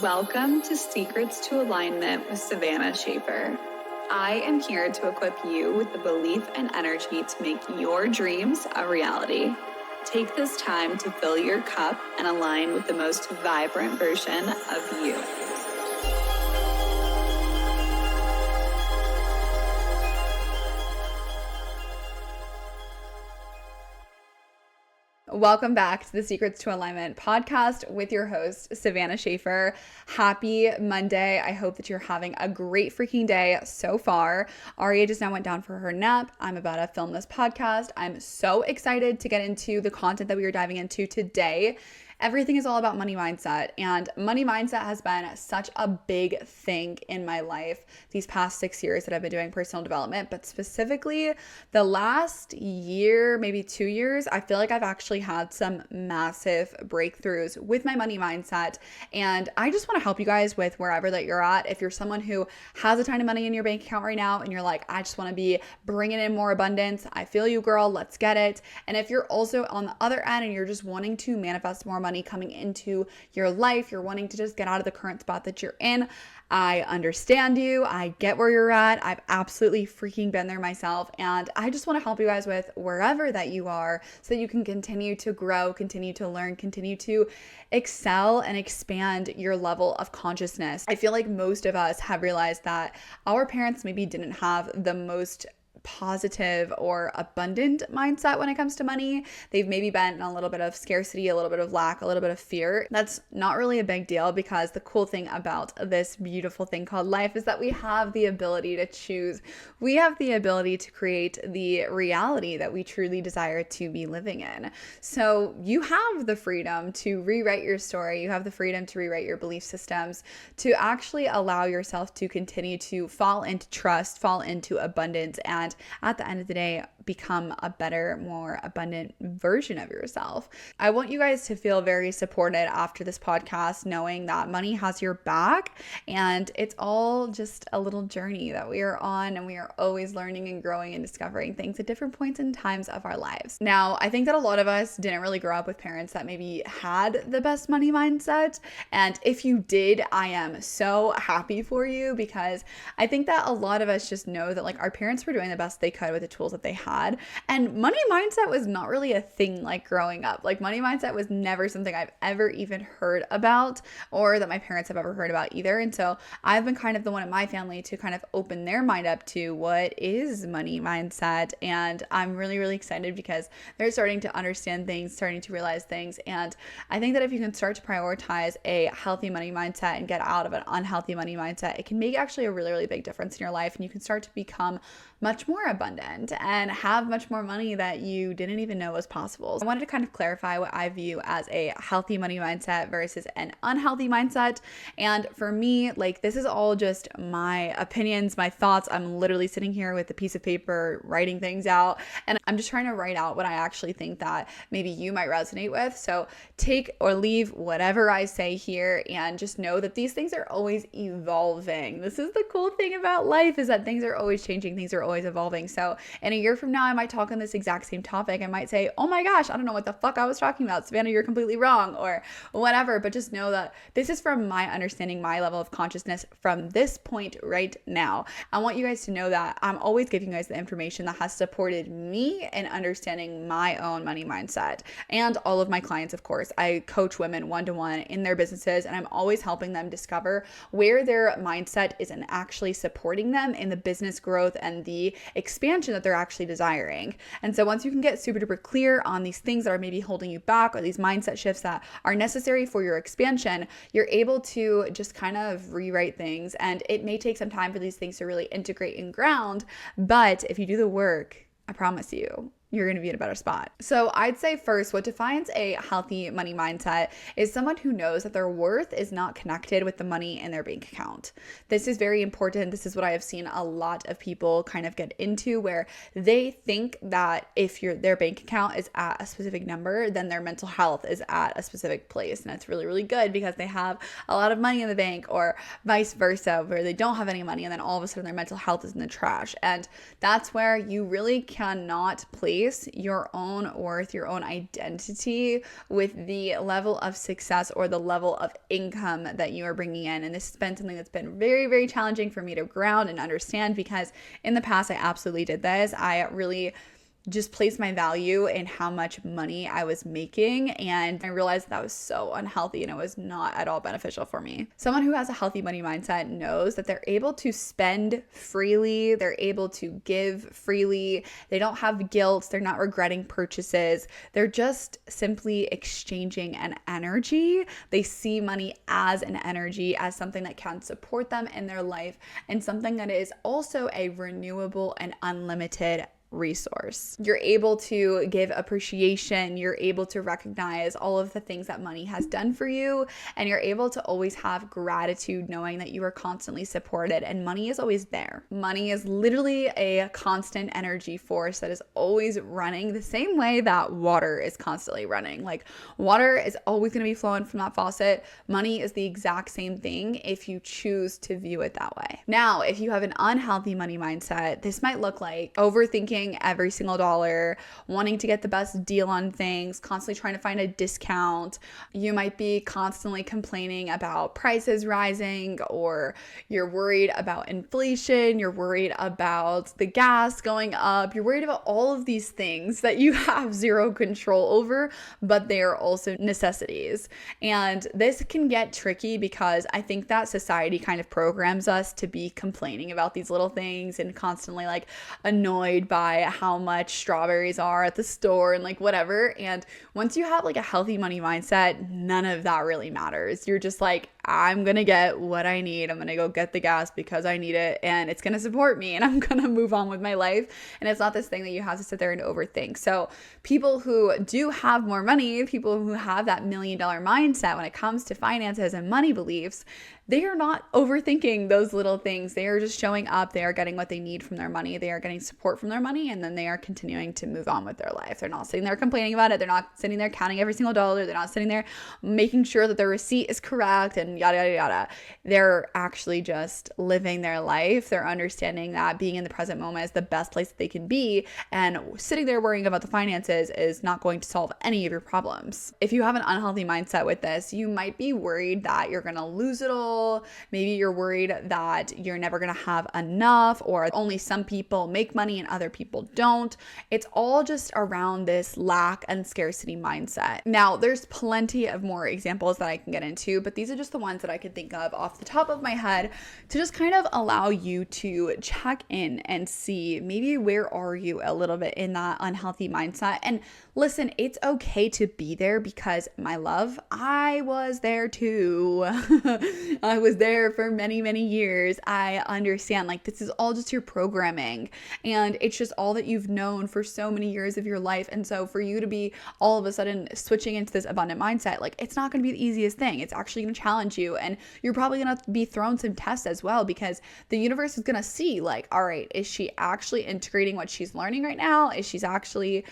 Welcome to Secrets to Alignment with Savannah Schaffer. I am here to equip you with the belief and energy to make your dreams a reality. Take this time to fill your cup and align with the most vibrant version of you. Welcome back to the Secrets to Alignment podcast with your host, Savannah Schaffer. Happy Monday. I hope that you're having a great freaking day so far. Aria just now went down for her nap. I'm about to film this podcast. I'm so excited to get into the content that we are diving into today. Everything is all about money mindset, and money mindset has been such a big thing in my life these past 6 years that I've been doing personal development, but specifically the last year, maybe 2 years, I feel like I've actually had some massive breakthroughs with my money mindset, and I just want to help you guys with wherever that you're at. If you're someone who has a ton of money in your bank account right now and you're like, I just want to be bringing in more abundance, I feel you, girl, let's get it. And if you're also on the other end and you're just wanting to manifest more money coming into your life, you're wanting to just get out of the current spot that you're in, I understand you. I get where you're at. I've absolutely freaking been there myself. And I just want to help you guys with wherever that you are so that you can continue to grow, continue to learn, continue to excel and expand your level of consciousness. I feel like most of us have realized that our parents maybe didn't have the most positive or abundant mindset when it comes to money. They've maybe been in a little bit of scarcity, a little bit of lack, a little bit of fear. That's not really a big deal, because the cool thing about this beautiful thing called life is that we have the ability to choose. We have the ability to create the reality that we truly desire to be living in. So you have the freedom to rewrite your story. You have the freedom to rewrite your belief systems, to actually allow yourself to continue to fall into trust, fall into abundance, and at the end of the day, become a better, more abundant version of yourself. I want you guys to feel very supported after this podcast, knowing that money has your back, and it's all just a little journey that we are on, and we are always learning and growing and discovering things at different points in times of our lives. Now, I think that a lot of us didn't really grow up with parents that maybe had the best money mindset, and if you did, I am so happy for you, because I think that a lot of us just know that like our parents were doing the best they could with the tools that they had. And money mindset was not really a thing like growing up. Like money mindset was never something I've ever even heard about, or that my parents have ever heard about either. And so I've been kind of the one in my family to kind of open their mind up to what is money mindset. And I'm really, really excited because they're starting to understand things, starting to realize things. And I think that if you can start to prioritize a healthy money mindset and get out of an unhealthy money mindset, it can make actually a really, really big difference in your life. And you can start to become much more abundant and have much more money that you didn't even know was possible. So I wanted to kind of clarify what I view as a healthy money mindset versus an unhealthy mindset. And for me, like, this is all just my opinions, my thoughts. I'm literally sitting here with a piece of paper, writing things out, and I'm just trying to write out what I actually think that maybe you might resonate with. So take or leave whatever I say here, and just know that these things are always evolving. This is the cool thing about life, is that things are always changing, things are always evolving. So in a year from now, I might talk on this exact same topic. I might say, oh my gosh, I don't know what the fuck I was talking about, Savannah, you're completely wrong, or whatever. But just know that this is from my understanding, my level of consciousness from this point right now. I want you guys to know that I'm always giving you guys the information that has supported me in understanding my own money mindset, and all of my clients, of course. I coach women one-to-one in their businesses, and I'm always helping them discover where their mindset isn't actually supporting them in the business growth and the expansion that they're actually desiring. And so once you can get super duper clear on these things that are maybe holding you back, or these mindset shifts that are necessary for your expansion, you're able to just kind of rewrite things. And it may take some time for these things to really integrate and ground, but if you do the work, I promise you're going to be in a better spot. So I'd say first, what defines a healthy money mindset is someone who knows that their worth is not connected with the money in their bank account. This is very important. This is what I have seen a lot of people kind of get into, where they think that if their bank account is at a specific number, then their mental health is at a specific place. And that's really, really good because they have a lot of money in the bank, or vice versa, where they don't have any money and then all of a sudden their mental health is in the trash. And that's where you really cannot place replace your own worth, your own identity with the level of success or the level of income that you are bringing in. And this has been something that's been very, very challenging for me to ground and understand, because in the past I absolutely did this. I really just placed my value in how much money I was making, and I realized that was so unhealthy and it was not at all beneficial for me. Someone who has a healthy money mindset knows that they're able to spend freely, they're able to give freely, they don't have guilt, they're not regretting purchases, they're just simply exchanging an energy. They see money as an energy, as something that can support them in their life, and something that is also a renewable and unlimited resource. You're able to give appreciation, you're able to recognize all of the things that money has done for you, and you're able to always have gratitude knowing that you are constantly supported and money is always there. Money is literally a constant energy force that is always running the same way that water is constantly running. Like, water is always going to be flowing from that faucet. Money is the exact same thing if you choose to view it that way. Now, if you have an unhealthy money mindset, this might look like overthinking every single dollar, wanting to get the best deal on things, constantly trying to find a discount. You might be constantly complaining about prices rising, or you're worried about inflation, you're worried about the gas going up, you're worried about all of these things that you have zero control over, but they are also necessities. And this can get tricky because I think that society kind of programs us to be complaining about these little things and constantly like annoyed by how much strawberries are at the store and like whatever. And once you have like a healthy money mindset, none of that really matters. You're just like, I'm going to get what I need. I'm going to go get the gas because I need it, and it's going to support me, and I'm going to move on with my life. And it's not this thing that you have to sit there and overthink. So people who do have more money, people who have that $1 million mindset when it comes to finances and money beliefs, they are not overthinking those little things. They are just showing up. They are getting what they need from their money. They are getting support from their money, and then they are continuing to move on with their life. They're not sitting there complaining about it. They're not sitting there counting every single dollar. They're not sitting there making sure that their receipt is correct and yada, yada, yada. They're actually just living their life. They're understanding that being in the present moment is the best place that they can be, and sitting there worrying about the finances is not going to solve any of your problems. If you have an unhealthy mindset with this, you might be worried that you're going to lose it all. Maybe you're worried that you're never going to have enough, or only some people make money and other people don't. It's all just around this lack and scarcity mindset. Now, there's plenty of more examples that I can get into, but these are just the ones that I could think of off the top of my head to just kind of allow you to check in and see maybe where are you a little bit in that unhealthy mindset. And listen, it's okay to be there, because my love, I was there too. I was there for many, many years. I understand, like, this is all just your programming, and it's just all that you've known for so many years of your life. And so for you to be all of a sudden switching into this abundant mindset, like, it's not going to be the easiest thing. It's actually going to challenge you, and you're probably going to be thrown some tests as well, because the universe is going to see, like, all right, is she actually integrating what she's learning right now? Is she actually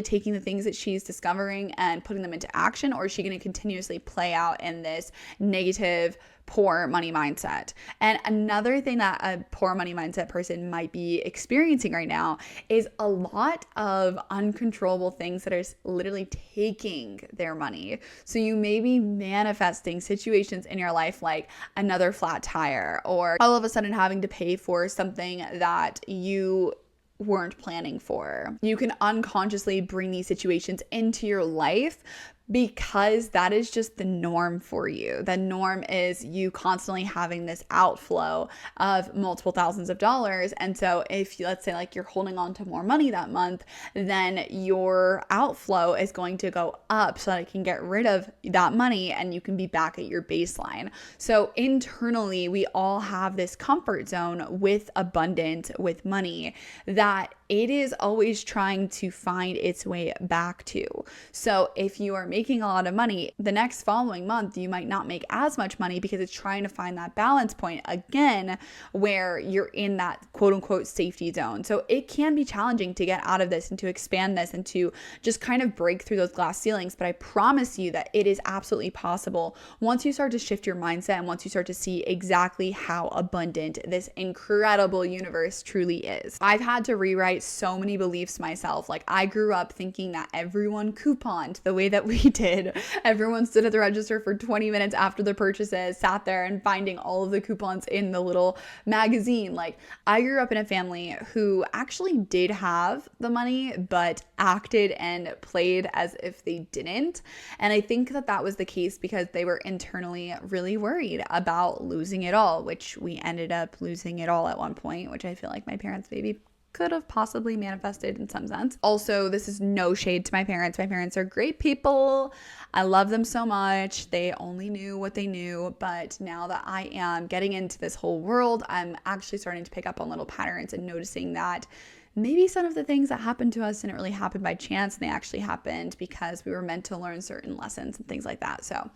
taking the things that she's discovering and putting them into action, or is she going to continuously play out in this negative, poor money mindset? And another thing that a poor money mindset person might be experiencing right now is a lot of uncontrollable things that are literally taking their money. So you may be manifesting situations in your life like another flat tire, or all of a sudden having to pay for something that you weren't planning for. You can unconsciously bring these situations into your life because that is just the norm for you. The norm is you constantly having this outflow of multiple thousands of dollars. And so if you, let's say like you're holding on to more money that month, then your outflow is going to go up so that it can get rid of that money and you can be back at your baseline. So internally, we all have this comfort zone with abundance, with money, that it is always trying to find its way back to. So if you are making a lot of money, the next following month, you might not make as much money because it's trying to find that balance point again where you're in that quote unquote safety zone. So it can be challenging to get out of this and to expand this and to just kind of break through those glass ceilings. But I promise you that it is absolutely possible once you start to shift your mindset and once you start to see exactly how abundant this incredible universe truly is. I've had to rewrite rewrite so many beliefs myself. Like, I grew up thinking that everyone couponed the way that we did. Everyone stood at the register for 20 minutes after the purchases, sat there and finding all of the coupons in the little magazine. Like, I grew up in a family who actually did have the money, but acted and played as if they didn't. And I think that that was the case because they were internally really worried about losing it all, which we ended up losing it all at one point, which I feel like my parents maybe could have possibly manifested in some sense. Also, this is no shade to my parents. My parents are great people. I love them so much. They only knew what they knew. But now that I am getting into this whole world, I'm actually starting to pick up on little patterns and noticing that maybe some of the things that happened to us didn't really happen by chance, and they actually happened because we were meant to learn certain lessons and things like that. So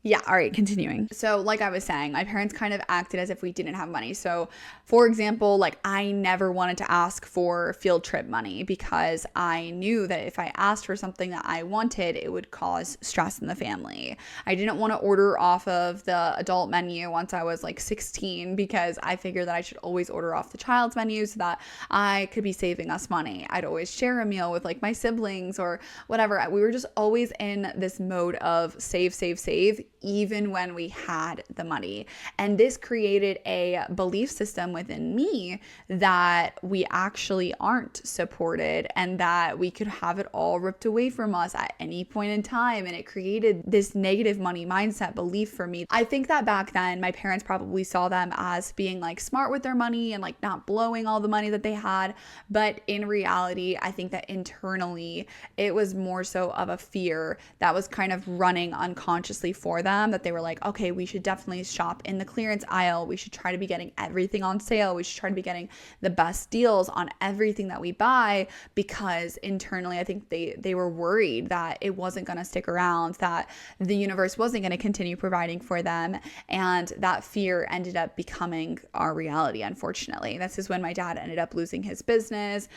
yeah, all right, continuing. So like I was saying, my parents kind of acted as if we didn't have money. So for example, like I never wanted to ask for field trip money because I knew that if I asked for something that I wanted, it would cause stress in the family. I didn't want to order off of the adult menu once I was like 16 because I figured that I should always order off the child's menu so that I could be saving us money. I'd always share a meal with like my siblings or whatever. We were just always in this mode of save, save, save, even when we had the money. And this created a belief system within me that we actually aren't supported and that we could have it all ripped away from us at any point in time. And it created this negative money mindset belief for me. I think that back then, my parents probably saw them as being like smart with their money and like not blowing all the money that they had. But in reality, I think that internally, it was more so of a fear that was kind of running unconsciously for them, that they were like, okay, we should definitely shop in the clearance aisle. We should try to be getting everything on sale. We should try to be getting the best deals on everything that we buy, because internally I think they were worried that it wasn't going to stick around, that the universe wasn't going to continue providing for them. And that fear ended up becoming our reality, unfortunately. This is when my dad ended up losing his business.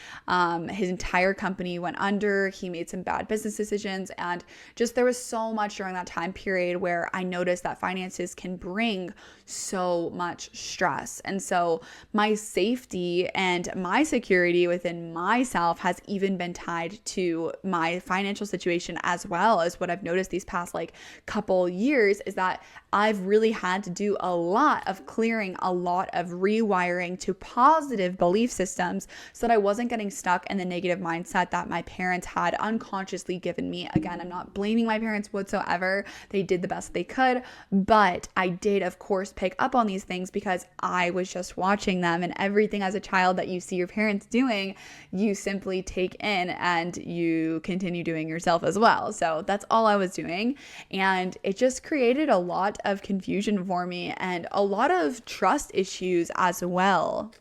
His entire company went under. He made some bad business decisions. And just there was so much during that time period where I noticed that finances can bring so much stress. And so my safety and my security within myself has even been tied to my financial situation, as well as what I've noticed these past like couple years is that I've really had to do a lot of clearing, a lot of rewiring to positive belief systems so that I wasn't getting stuck in the negative mindset that my parents had unconsciously given me. Again, I'm not blaming my parents whatsoever. They did the best they could, but I did, of course, pick up on these things because I was just watching them, and everything as a child that you see your parents doing, you simply take in and you continue doing yourself as well. So that's all I was doing. And it just created a lot of confusion for me and a lot of trust issues as well.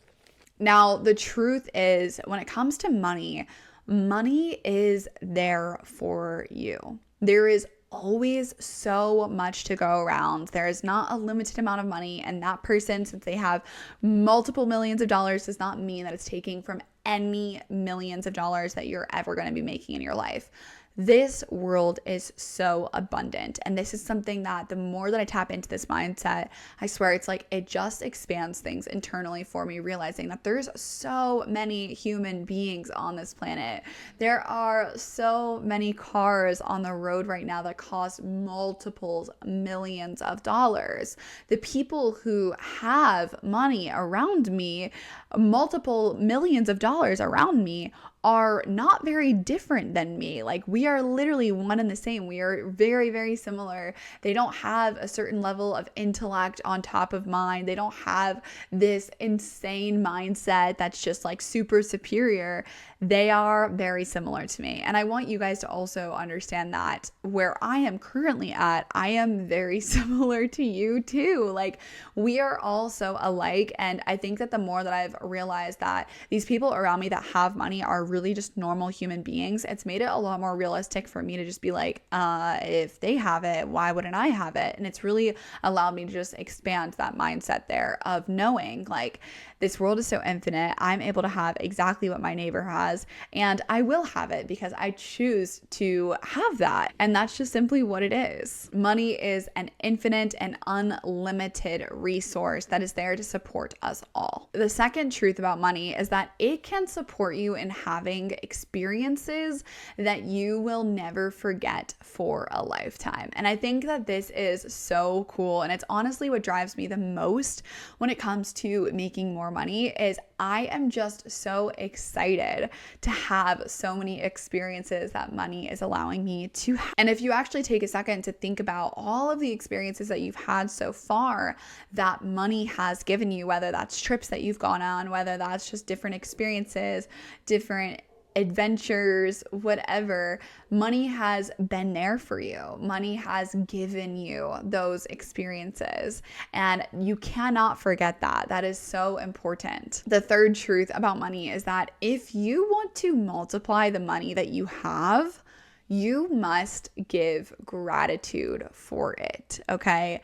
Now, the truth is, when it comes to money, money is there for you. There is always so much to go around. There is not a limited amount of money, and that person, since they have multiple millions of dollars, does not mean that it's taking from any millions of dollars that you're ever going to be making in your life. This world is so abundant. And this is something that the more that I tap into this mindset, I swear it's like it just expands things internally for me, realizing that there's so many human beings on this planet. There are so many cars on the road right now that cost multiple millions of dollars. The people who have money around me, multiple millions of dollars around me, are not very different than me. Like, we are literally one and the same. We are very, very similar. They don't have a certain level of intellect on top of mine. They don't have this insane mindset that's just like super superior. They are very similar to me. And I want you guys to also understand that where I am currently at, I am very similar to you too. Like, we are all so alike. And I think that the more that I've realized that these people around me that have money are really just normal human beings, it's made it a lot more realistic for me to just be like, if they have it, why wouldn't I have it? And it's really allowed me to just expand that mindset there of knowing like this world is so infinite. I'm able to have exactly what my neighbor has, and I will have it because I choose to have that. And that's just simply what it is. Money is an infinite and unlimited resource that is there to support us all. The second truth about money is that it can support you in having experiences that you will never forget for a lifetime. And I think that this is so cool. And it's honestly what drives me the most when it comes to making more money is I am just so excited to have so many experiences that money is allowing me to have. And if you actually take a second to think about all of the experiences that you've had so far that money has given you, whether that's trips that you've gone on, whether that's just different experiences, different adventures, whatever, money has been there for you. Money has given you those experiences, and you cannot forget that. That is so important. The third truth about money is that if you want to multiply the money that you have, you must give gratitude for it, okay?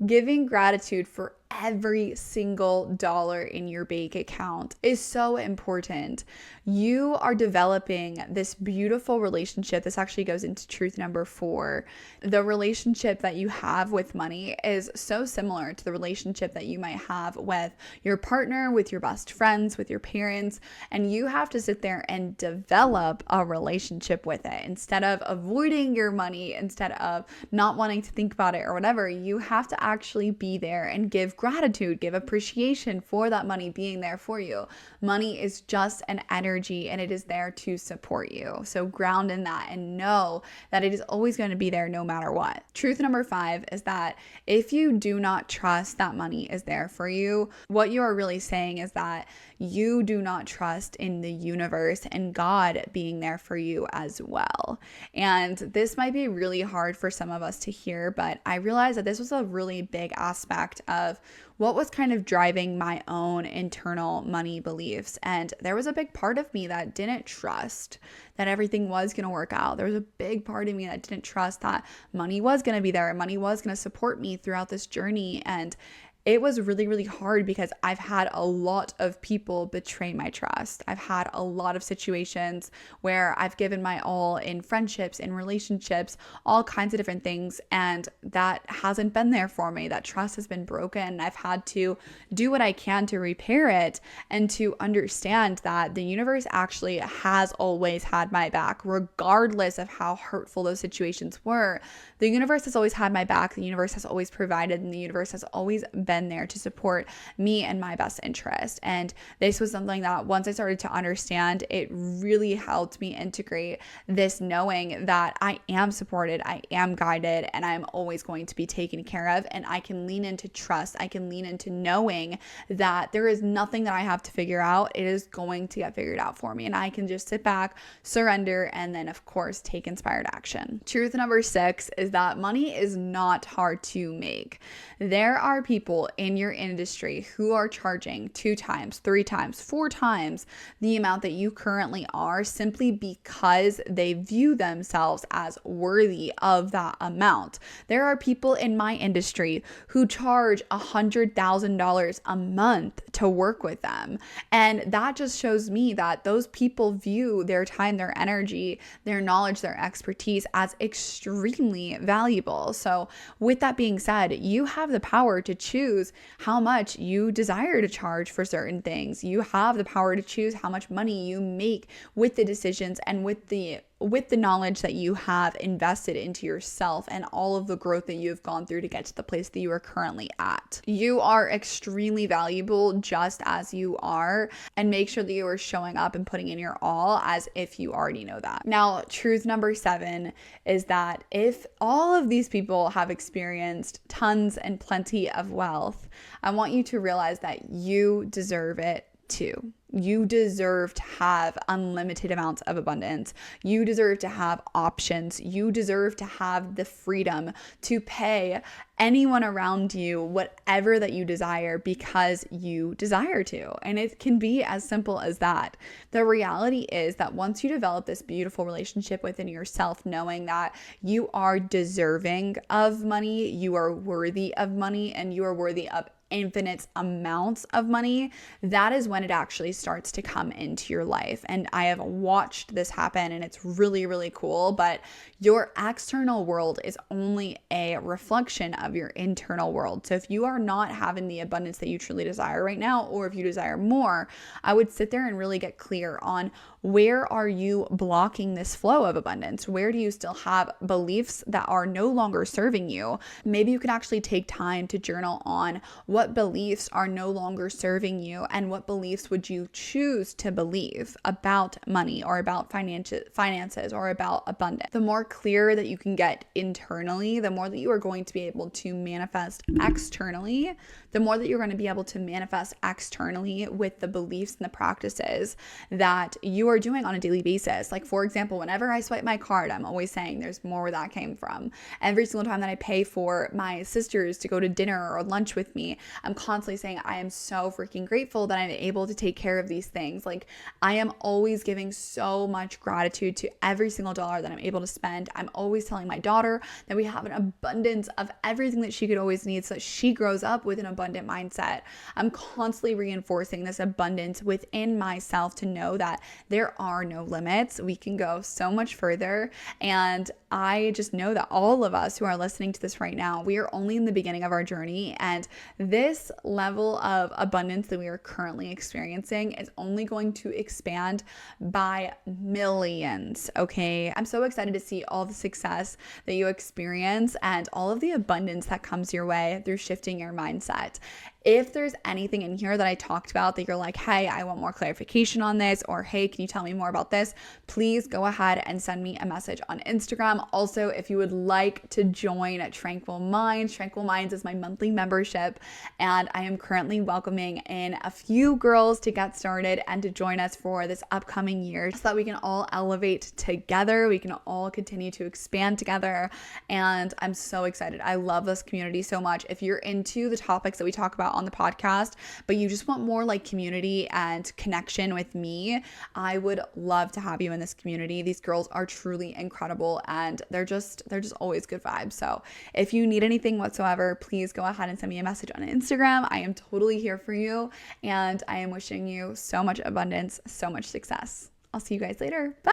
Giving gratitude for every single dollar in your bank account is so important. You are developing this beautiful relationship. This actually goes into truth number 4. The relationship that you have with money is so similar to the relationship that you might have with your partner, with your best friends, with your parents, and you have to sit there and develop a relationship with it. Instead of avoiding your money, instead of not wanting to think about it or whatever, you have to actually be there and give gratitude, give appreciation for that money being there for you. Money is just an energy and it is there to support you. So ground in that and know that it is always going to be there no matter what. Truth number 5 is that if you do not trust that money is there for you, what you are really saying is that you do not trust in the universe and God being there for you as well. And this might be really hard for some of us to hear, but I realized that this was a really big aspect of what was kind of driving my own internal money beliefs. And there was a big part of me that didn't trust that everything was going to work out. There was a big part of me that didn't trust that money was going to be there and money was going to support me throughout this journey. And it was really, really hard because I've had a lot of people betray my trust. I've had a lot of situations where I've given my all in friendships, in relationships, all kinds of different things, and that hasn't been there for me. That trust has been broken. I've had to do what I can to repair it and to understand that the universe actually has always had my back, regardless of how hurtful those situations were. The universe has always had my back. The universe has always provided, and the universe has always been there to support me and my best interest. And this was something that once I started to understand, it really helped me integrate this knowing that I am supported, I am guided, and I'm always going to be taken care of. And I can lean into trust. I can lean into knowing that there is nothing that I have to figure out. It is going to get figured out for me. And I can just sit back, surrender, and then of course take inspired action. Truth number 6 is that money is not hard to make. There are people in your industry who are charging 2 times, 3 times, 4 times the amount that you currently are simply because they view themselves as worthy of that amount. There are people in my industry who charge $100,000 a month to work with them. And that just shows me that those people view their time, their energy, their knowledge, their expertise as extremely valuable. So with that being said, you have the power to choose how much you desire to charge for certain things. You have the power to choose how much money you make with the decisions and with the knowledge that you have invested into yourself and all of the growth that you've gone through to get to the place that you are currently at. You are extremely valuable just as you are, and make sure that you are showing up and putting in your all as if you already know that. Now, truth number 7 is that if all of these people have experienced tons and plenty of wealth, I want you to realize that you deserve it too. You deserve to have unlimited amounts of abundance. You deserve to have options. You deserve to have the freedom to pay anyone around you whatever that you desire because you desire to. And it can be as simple as that. The reality is that once you develop this beautiful relationship within yourself, knowing that you are deserving of money, you are worthy of money, and you are worthy of infinite amounts of money, that is when it actually starts to come into your life. And I have watched this happen, and it's really, really cool. But your external world is only a reflection of your internal world. So if you are not having the abundance that you truly desire right now, or if you desire more, I would sit there and really get clear on where are you blocking this flow of abundance? Where do you still have beliefs that are no longer serving you? Maybe you can actually take time to journal on what beliefs are no longer serving you and what beliefs would you choose to believe about money or about finances or about abundance. The more clear that you can get internally, the more that you are going to be able to manifest externally, the more that you're going to be able to manifest externally with the beliefs and the practices that you are doing on a daily basis. Like, for example, whenever I swipe my card, I'm always saying there's more where that came from. Every single time that I pay for my sisters to go to dinner or lunch with me, I'm constantly saying I am so freaking grateful that I'm able to take care of these things. Like, I am always giving so much gratitude to every single dollar that I'm able to spend. I'm always telling my daughter that we have an abundance of everything that she could always need so that she grows up with an abundant mindset. I'm constantly reinforcing this abundance within myself to know that there are no limits. We can go so much further. And I just know that all of us who are listening to this right now, we are only in the beginning of our journey. And this level of abundance that we are currently experiencing is only going to expand by millions. Okay. I'm so excited to see all the success that you experience and all of the abundance that comes your way through shifting your mindset. If there's anything in here that I talked about that you're like, hey, I want more clarification on this, or hey, can you tell me more about this? Please go ahead and send me a message on Instagram. Also, if you would like to join Tranquil Minds is my monthly membership, and I am currently welcoming in a few girls to get started and to join us for this upcoming year so that we can all elevate together. We can all continue to expand together, and I'm so excited. I love this community so much. If you're into the topics that we talk about on the podcast, but you just want more like community and connection with me, I would love to have you in this community. These girls are truly incredible, and they're just always good vibes. So if you need anything whatsoever, please go ahead and send me a message on Instagram. I am totally here for you, and I am wishing you so much abundance, so much success. I'll see you guys later. Bye.